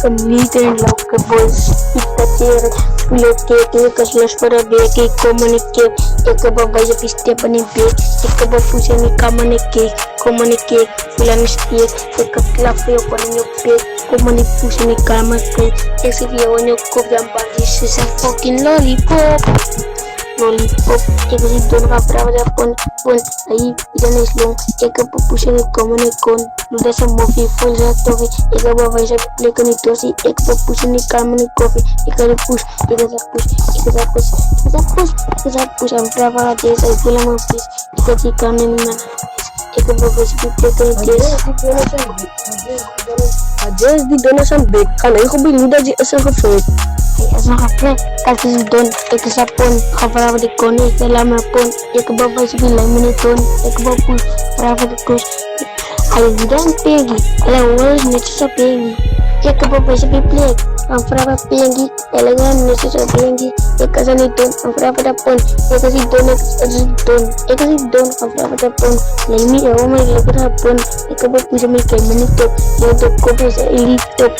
Comedian Lockable Pittachiere Loke Kaslas for a bake communicate Ekabaya Pistepani bake Ekabapusani communicate communicate Filanistic Ekatlafi upon your bake communicate Kamaka Exivia on your Kobyamba. This is a fucking lollipop. Lollipop, एक जी दोनों का बराबर पन आई इधर इस्लों एक पुष्य ने common कौन लुड़ा सा मूवी फुल जाता है एक बार वैसे प्ले करनी तो सी एक पुष्य ने कॉमन कॉफी एक पुश हम बराबर जैसे फिल्म में प्लीज एक जी कॉमन ना एक बार वैसे प्ले करनी Ajes di dono sampai kalau aku beli udah di asal kafe. Asal kafe kasi don ek sapon kafara di koni dalam pun ek baba si bilang menitun ek bapu para di kus. Ay dan pegi ala wal necessa pegi ek baba si plek kafara pegi elegan necessa pegi ek kasani don kafara pada pun ek kasi don kafara pada pun lemi ya umai lekra pun ek bapu si mikir menitun yo to kopi sa elito